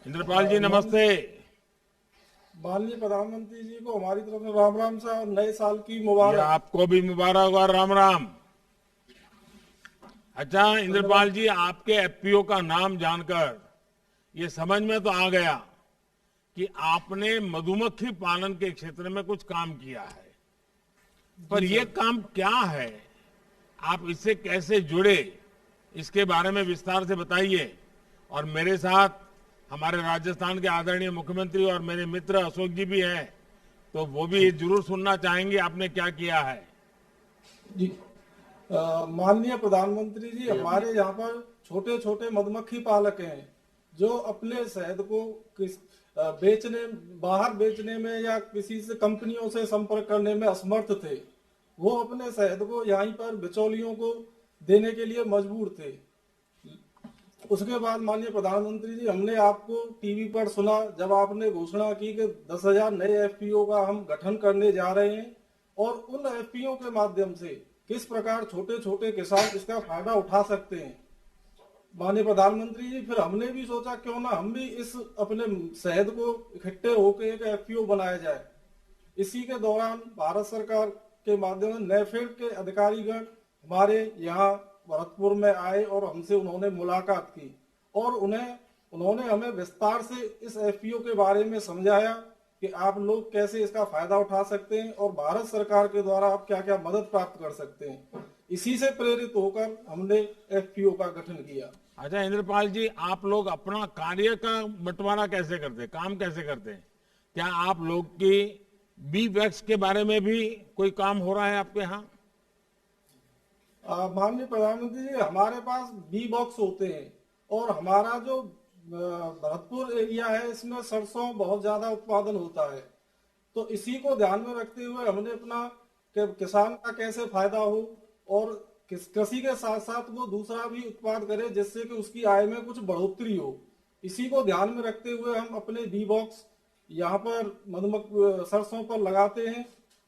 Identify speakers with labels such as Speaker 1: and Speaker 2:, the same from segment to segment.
Speaker 1: इंद्रपाल जी नमस्ते।
Speaker 2: माननीय प्रधानमंत्री जी को हमारी तरफ से राम राम सा और नए साल की
Speaker 1: ये
Speaker 2: मुबारक।
Speaker 1: आपको भी मुबारक और राम राम। अच्छा इंद्रपाल
Speaker 2: धन्यवाद।
Speaker 1: जी, आपके एफपीओ का नाम जानकर ये समझ में तो आ गया कि आपने मधुमक्खी पालन के क्षेत्र में कुछ काम किया है, पर
Speaker 2: जी
Speaker 1: ये
Speaker 2: सर।
Speaker 1: काम क्या है, आप इससे कैसे जुड़े, इसके बारे में विस्तार से बताइए। और मेरे साथ हमारे राजस्थान के आदरणीय मुख्यमंत्री और मेरे मित्र अशोक जी भी हैं, तो वो भी जरूर सुनना चाहेंगे आपने क्या किया है।
Speaker 2: जी माननीय प्रधानमंत्री जी, हमारे यहाँ पर छोटे छोटे मधुमक्खी पालक हैं जो अपने शहद को बेचने, बाहर बेचने में या किसी से कंपनियों से संपर्क करने में असमर्थ थे। वो अपने शहद को यहीं पर बिचौलियों को देने के लिए मजबूर थे। उसके बाद माननीय प्रधानमंत्री जी, हमने आपको टीवी पर सुना जब आपने घोषणा की कि 10,000 नए एफपीओ का हम गठन करने जा रहे हैं, और उन एफपीओ के माध्यम से किस प्रकार छोटे छोटे किसान इसका फायदा उठा सकते हैं। माननीय प्रधानमंत्री जी, फिर हमने भी सोचा क्यों ना हम भी इस अपने शहद को इकट्ठे होकर एक एफपीओ बनाया जाए। इसी के दौरान भारत सरकार के माध्यम से नेफेड के अधिकारीगण हमारे यहाँ भरतपुर में आए और हमसे उन्होंने मुलाकात की, और उन्होंने हमें विस्तार से इस एफपीओ के बारे में समझाया कि आप लोग कैसे इसका फायदा उठा सकते हैं और भारत सरकार के द्वारा आप क्या क्या मदद प्राप्त कर सकते हैं। इसी से प्रेरित होकर हमने एफपीओ का गठन किया।
Speaker 1: अच्छा इंद्रपाल जी, आप लोग अपना कार्य का बंटवारा कैसे करते हैं, काम कैसे करते हैं? क्या आप लोग की बी वैक्स के बारे में भी कोई काम हो रहा है आपके यहाँ?
Speaker 2: माननीय प्रधानमंत्री जी, हमारे पास बी बॉक्स होते हैं, और हमारा जो भरतपुर एरिया है इसमें सरसों बहुत ज्यादा उत्पादन होता है। तो इसी को ध्यान में रखते हुए हमने अपना किसान का कैसे फायदा हो और कृषि के साथ साथ वो दूसरा भी उत्पाद करे जिससे कि उसकी आय में कुछ बढ़ोतरी हो। इसी को ध्यान में रखते हुए हम अपने बी बॉक्स यहाँ पर सरसों पर लगाते हैं,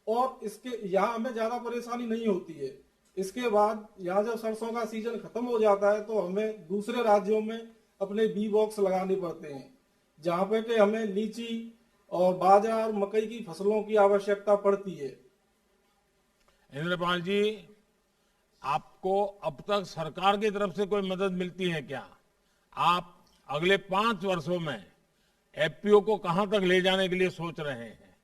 Speaker 2: और इसके यहाँ हमें ज्यादा परेशानी नहीं होती है। इसके बाद यहाँ जब सरसों का सीजन खत्म हो जाता है तो हमें दूसरे राज्यों में अपने बी बॉक्स लगाने पड़ते हैं, जहाँ पे कि हमें लीची और बाजरा और मकई की फसलों की आवश्यकता पड़ती है।
Speaker 1: इंद्रपाल जी, आपको अब तक सरकार की तरफ से कोई मदद मिलती है क्या? आप अगले 5 वर्षों में एफपीओ को कहां तक ले जाने के लिए सोच रहे हैं?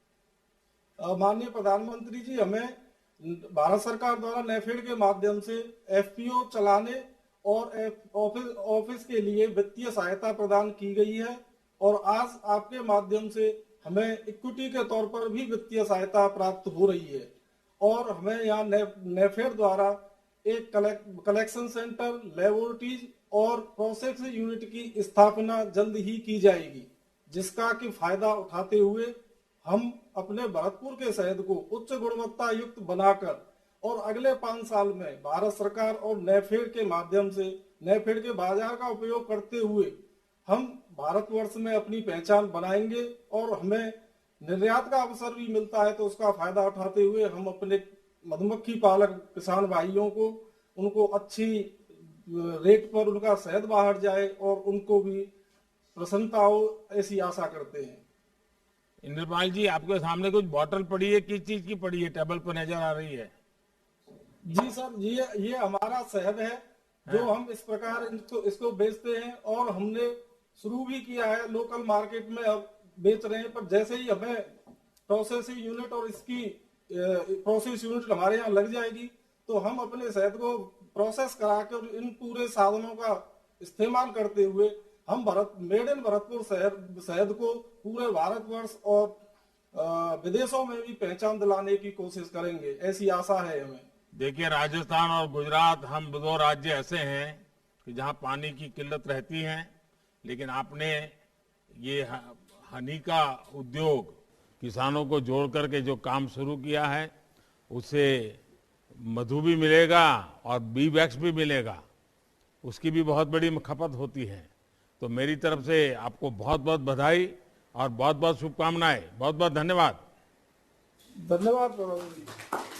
Speaker 2: माननीय प्रधानमंत्री जी, हमें भारत सरकार द्वारा नेफेड के माध्यम से एफपीओ चलाने और ऑफिस के लिए वित्तीय सहायता प्रदान की गई है, और आज आपके माध्यम से हमें इक्विटी के तौर पर भी वित्तीय सहायता प्राप्त हो रही है। और हमें यहाँ नेफेड द्वारा एक कलेक्शन सेंटर, लेबोरेटरीज और प्रोसेस यूनिट की स्थापना जल्द ही की जाएगी, जिसका कि फायदा उठाते हुए हम अपने भरतपुर के शहद को उच्च गुणवत्ता युक्त बनाकर और अगले 5 साल में भारत सरकार और नेफेड के माध्यम से नेफेड के बाजार का उपयोग करते हुए हम भारतवर्ष में अपनी पहचान बनाएंगे, और हमें निर्यात का अवसर भी मिलता है तो उसका फायदा उठाते हुए हम अपने मधुमक्खी पालक किसान भाइयों को उनको अच्छी रेट पर उनका शहद बाहर जाए और उनको भी प्रसन्नता हो, ऐसी आशा करते हैं।
Speaker 1: इंद्रपाल जी, आपके सामने कुछ बोतल पड़ी है, किस चीज की पड़ी है, टेबल पर नजर आ रही है?
Speaker 2: जी सर, ये हमारा शहद है जो
Speaker 1: हाँ।
Speaker 2: हम इस प्रकार इसको बेचते हैं, और हमने शुरू भी किया है लोकल मार्केट में, अब बेच रहे हैं। पर जैसे ही हमें प्रोसेसिंग यूनिट और इसकी प्रोसेस यूनिट हमारे यहाँ लग जाएगी तो हम अपने शहद को प्रोसेस करा कर इन पूरे साधनों का इस्तेमाल करते हुए हम मेड इन भरतपुर शहद को पूरे भारतवर्ष और विदेशों में भी पहचान दिलाने की कोशिश करेंगे, ऐसी आशा है हमें।
Speaker 1: देखिए, राजस्थान और गुजरात, हम दो राज्य ऐसे हैं कि जहां पानी की किल्लत रहती है, लेकिन आपने ये हनी का उद्योग किसानों को जोड़ करके जो काम शुरू किया है, उससे मधु भी मिलेगा और बी वैक्स भी मिलेगा, उसकी भी बहुत बड़ी खपत होती है। तो मेरी तरफ से आपको बहुत बहुत बधाई और बहुत बहुत शुभकामनाएं। बहुत बहुत धन्यवाद।
Speaker 2: धन्यवाद प्रधानमंत्री जी।